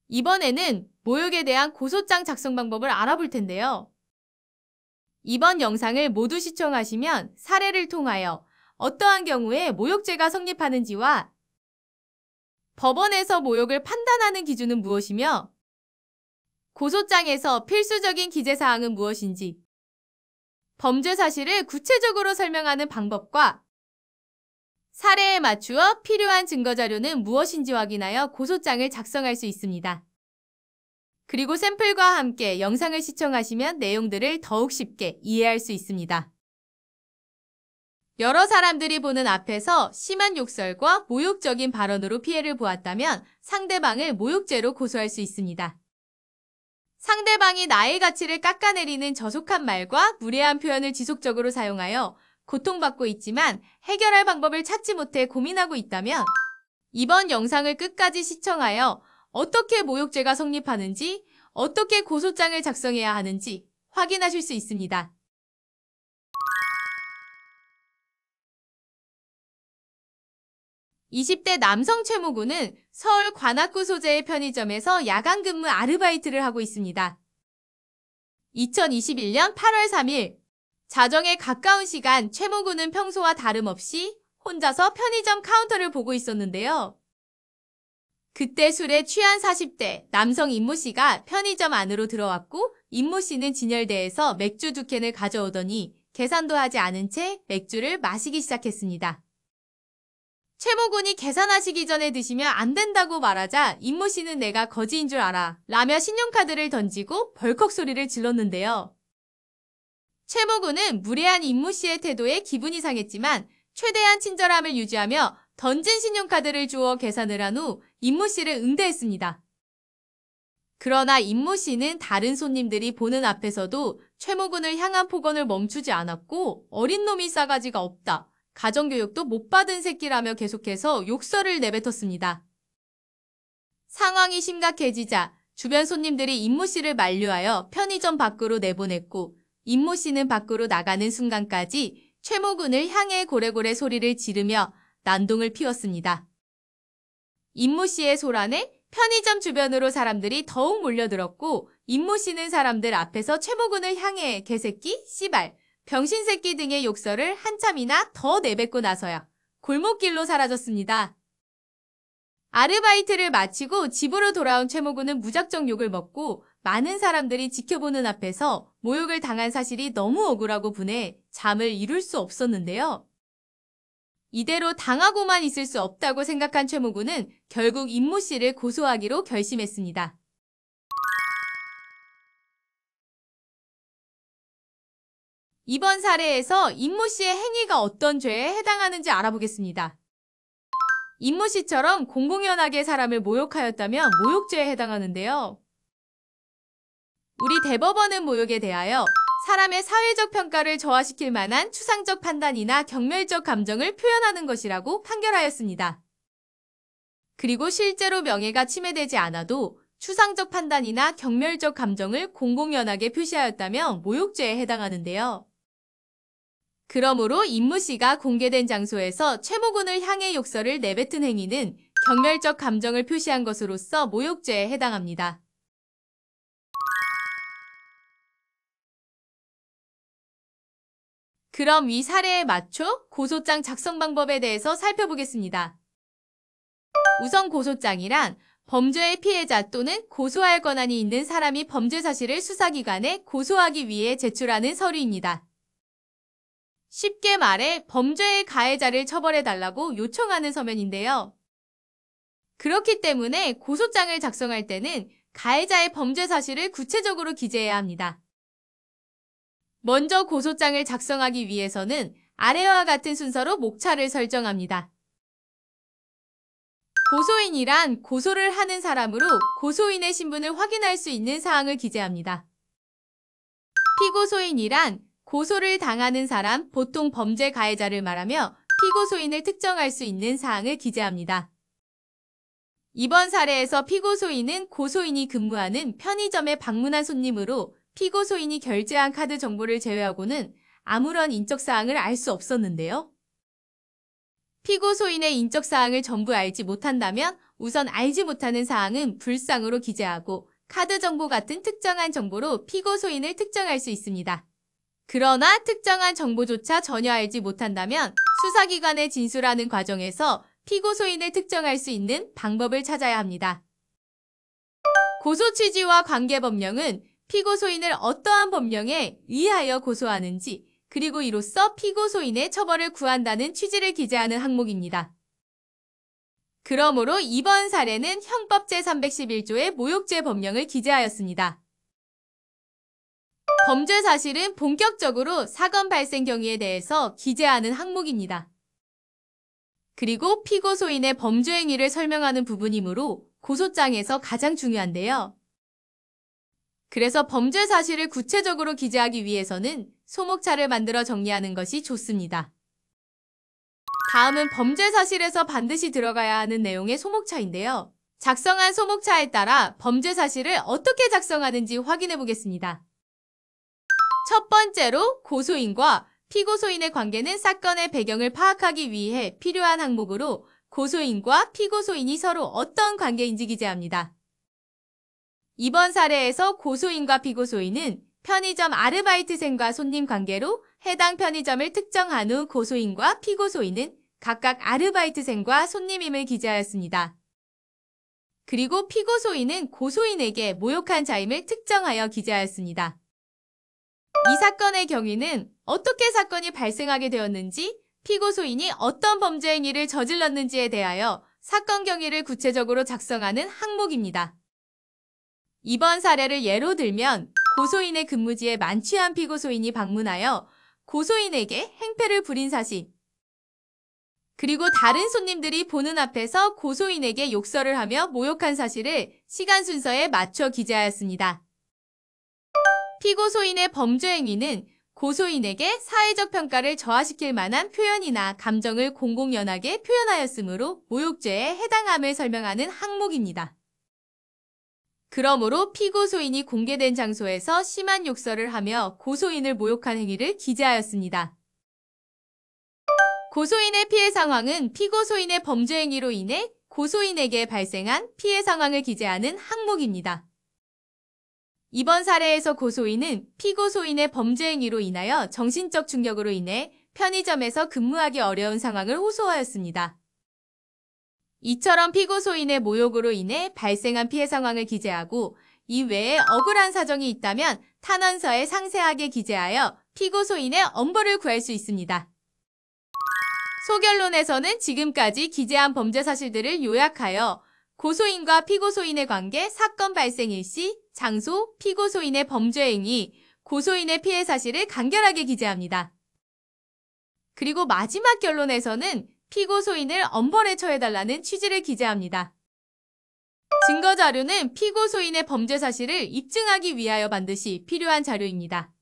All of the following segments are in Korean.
이번에는 모욕에 대한 고소장 작성 방법을 알아볼 텐데요. 이번 영상을 모두 시청하시면 사례를 통하여 어떠한 경우에 모욕죄가 성립하는지와 법원에서 모욕을 판단하는 기준은 무엇이며 고소장에서 필수적인 기재사항은 무엇인지 범죄 사실을 구체적으로 설명하는 방법과 사례에 맞추어 필요한 증거자료는 무엇인지 확인하여 고소장을 작성할 수 있습니다. 그리고 샘플과 함께 영상을 시청하시면 내용들을 더욱 쉽게 이해할 수 있습니다. 여러 사람들이 보는 앞에서 심한 욕설과 모욕적인 발언으로 피해를 보았다면 상대방을 모욕죄로 고소할 수 있습니다. 상대방이 나의 가치를 깎아내리는 저속한 말과 무례한 표현을 지속적으로 사용하여 고통받고 있지만 해결할 방법을 찾지 못해 고민하고 있다면 이번 영상을 끝까지 시청하여 어떻게 모욕죄가 성립하는지, 어떻게 고소장을 작성해야 하는지 확인하실 수 있습니다. 20대 남성 최모구는 서울 관악구 소재의 편의점에서 야간 근무 아르바이트를 하고 있습니다. 2021년 8월 3일 자정에 가까운 시간 최모구는 평소와 다름없이 혼자서 편의점 카운터를 보고 있었는데요. 그때 술에 취한 40대 남성 임모 씨가 편의점 안으로 들어왔고 임모 씨는 진열대에서 맥주 2캔을 가져오더니 계산도 하지 않은 채 맥주를 마시기 시작했습니다. 최모군이 계산하시기 전에 드시면 안 된다고 말하자 임모 씨는 내가 거지인 줄 알아 라며 신용카드를 던지고 벌컥 소리를 질렀는데요. 최모군은 무례한 임모 씨의 태도에 기분이 상했지만 최대한 친절함을 유지하며 던진 신용카드를 주워 계산을 한 후 임모 씨를 응대했습니다. 그러나 임모 씨는 다른 손님들이 보는 앞에서도 최모군을 향한 폭언을 멈추지 않았고 어린 놈이 싸가지가 없다. 가정교육도 못 받은 새끼라며 계속해서 욕설을 내뱉었습니다. 상황이 심각해지자 주변 손님들이 임모 씨를 만류하여 편의점 밖으로 내보냈고 임모 씨는 밖으로 나가는 순간까지 최모군을 향해 고래고래 소리를 지르며 난동을 피웠습니다. 임모 씨의 소란에 편의점 주변으로 사람들이 더욱 몰려들었고 임모 씨는 사람들 앞에서 최모군을 향해 개새끼, 씨발, 병신새끼 등의 욕설을 한참이나 더 내뱉고 나서야 골목길로 사라졌습니다. 아르바이트를 마치고 집으로 돌아온 최모군은 무작정 욕을 먹고 많은 사람들이 지켜보는 앞에서 모욕을 당한 사실이 너무 억울하고 분해 잠을 이룰 수 없었는데요. 이대로 당하고만 있을 수 없다고 생각한 최모군은 결국 임모 씨를 고소하기로 결심했습니다. 이번 사례에서 임모 씨의 행위가 어떤 죄에 해당하는지 알아보겠습니다. 임모 씨처럼 공공연하게 사람을 모욕하였다면 모욕죄에 해당하는데요. 우리 대법원은 모욕에 대하여 사람의 사회적 평가를 저하시킬 만한 추상적 판단이나 경멸적 감정을 표현하는 것이라고 판결하였습니다. 그리고 실제로 명예가 침해되지 않아도 추상적 판단이나 경멸적 감정을 공공연하게 표시하였다면 모욕죄에 해당하는데요. 그러므로 임모 씨가 공개된 장소에서 최모군을 향해 욕설을 내뱉은 행위는 경멸적 감정을 표시한 것으로서 모욕죄에 해당합니다. 그럼 위 사례에 맞춰 고소장 작성 방법에 대해서 살펴보겠습니다. 우선 고소장이란 범죄의 피해자 또는 고소할 권한이 있는 사람이 범죄 사실을 수사기관에 고소하기 위해 제출하는 서류입니다. 쉽게 말해 범죄의 가해자를 처벌해달라고 요청하는 서면인데요. 그렇기 때문에 고소장을 작성할 때는 가해자의 범죄 사실을 구체적으로 기재해야 합니다. 먼저 고소장을 작성하기 위해서는 아래와 같은 순서로 목차를 설정합니다. 고소인이란 고소를 하는 사람으로 고소인의 신분을 확인할 수 있는 사항을 기재합니다. 피고소인이란 고소를 당하는 사람, 보통 범죄 가해자를 말하며 피고소인을 특정할 수 있는 사항을 기재합니다. 이번 사례에서 피고소인은 고소인이 근무하는 편의점에 방문한 손님으로 피고소인이 결제한 카드 정보를 제외하고는 아무런 인적사항을 알 수 없었는데요. 피고소인의 인적 사항을 전부 알지 못한다면 우선 알지 못하는 사항은 불상으로 기재하고 카드 정보 같은 특정한 정보로 피고소인을 특정할 수 있습니다. 그러나 특정한 정보조차 전혀 알지 못한다면 수사기관에 진술하는 과정에서 피고소인을 특정할 수 있는 방법을 찾아야 합니다. 고소 취지와 관계 법령은 피고소인을 어떠한 법령에 의하여 고소하는지 그리고 이로써 피고소인의 처벌을 구한다는 취지를 기재하는 항목입니다. 그러므로 이번 사례는 형법 제311조의 모욕죄 법령을 기재하였습니다. 범죄 사실은 본격적으로 사건 발생 경위에 대해서 기재하는 항목입니다. 그리고 피고소인의 범죄 행위를 설명하는 부분이므로 고소장에서 가장 중요한데요. 그래서 범죄 사실을 구체적으로 기재하기 위해서는 소목차를 만들어 정리하는 것이 좋습니다. 다음은 범죄 사실에서 반드시 들어가야 하는 내용의 소목차인데요. 작성한 소목차에 따라 범죄 사실을 어떻게 작성하는지 확인해 보겠습니다. 첫 번째로 고소인과 피고소인의 관계는 사건의 배경을 파악하기 위해 필요한 항목으로 고소인과 피고소인이 서로 어떤 관계인지 기재합니다. 이번 사례에서 고소인과 피고소인은 편의점 아르바이트생과 손님 관계로 해당 편의점을 특정한 후 고소인과 피고소인은 각각 아르바이트생과 손님임을 기재하였습니다. 그리고 피고소인은 고소인에게 모욕한 자임을 특정하여 기재하였습니다. 이 사건의 경위는 어떻게 사건이 발생하게 되었는지, 피고소인이 어떤 범죄 행위를 저질렀는지에 대하여 사건 경위를 구체적으로 작성하는 항목입니다. 이번 사례를 예로 들면 고소인의 근무지에 만취한 피고소인이 방문하여 고소인에게 행패를 부린 사실, 그리고 다른 손님들이 보는 앞에서 고소인에게 욕설을 하며 모욕한 사실을 시간 순서에 맞춰 기재하였습니다. 피고소인의 범죄 행위는 고소인에게 사회적 평가를 저하시킬 만한 표현이나 감정을 공공연하게 표현하였으므로 모욕죄에 해당함을 설명하는 항목입니다. 그러므로 피고소인이 공개된 장소에서 심한 욕설을 하며 고소인을 모욕한 행위를 기재하였습니다. 고소인의 피해 상황은 피고소인의 범죄 행위로 인해 고소인에게 발생한 피해 상황을 기재하는 항목입니다. 이번 사례에서 고소인은 피고소인의 범죄 행위로 인하여 정신적 충격으로 인해 편의점에서 근무하기 어려운 상황을 호소하였습니다. 이처럼 피고소인의 모욕으로 인해 발생한 피해 상황을 기재하고 이 외에 억울한 사정이 있다면 탄원서에 상세하게 기재하여 피고소인의 엄벌을 구할 수 있습니다. 소결론에서는 지금까지 기재한 범죄 사실들을 요약하여 고소인과 피고소인의 관계, 사건 발생 일시, 장소, 피고소인의 범죄 행위, 고소인의 피해 사실을 간결하게 기재합니다. 그리고 마지막 결론에서는 피고소인을 엄벌에 처해달라는 취지를 기재합니다. 증거자료는 피고소인의 범죄 사실을 입증하기 위하여 반드시 필요한 자료입니다.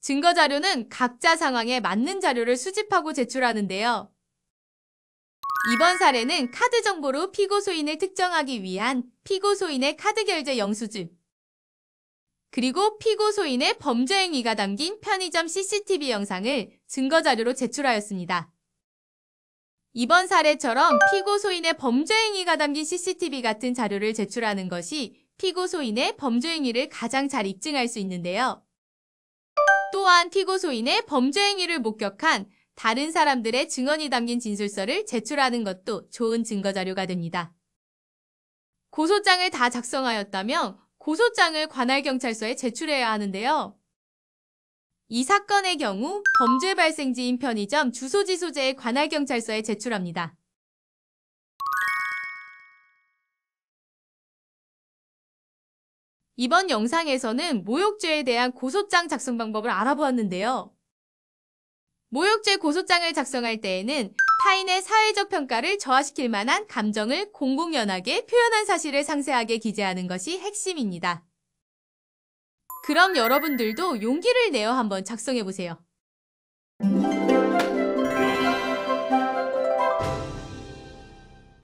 증거자료는 각자 상황에 맞는 자료를 수집하고 제출하는데요. 이번 사례는 카드 정보로 피고소인을 특정하기 위한 피고소인의 카드 결제 영수증, 그리고 피고소인의 범죄 행위가 담긴 편의점 CCTV 영상을 증거자료로 제출하였습니다. 이번 사례처럼 피고소인의 범죄 행위가 담긴 CCTV 같은 자료를 제출하는 것이 피고소인의 범죄 행위를 가장 잘 입증할 수 있는데요. 또한 피고소인의 범죄 행위를 목격한 다른 사람들의 증언이 담긴 진술서를 제출하는 것도 좋은 증거자료가 됩니다. 고소장을 다 작성하였다면 고소장을 관할경찰서에 제출해야 하는데요. 이 사건의 경우 범죄 발생지인 편의점 주소지 소재의 관할경찰서에 제출합니다. 이번 영상에서는 모욕죄에 대한 고소장 작성 방법을 알아보았는데요. 모욕죄 고소장을 작성할 때에는 타인의 사회적 평가를 저하시킬 만한 감정을 공공연하게 표현한 사실을 상세하게 기재하는 것이 핵심입니다. 그럼 여러분들도 용기를 내어 한번 작성해보세요.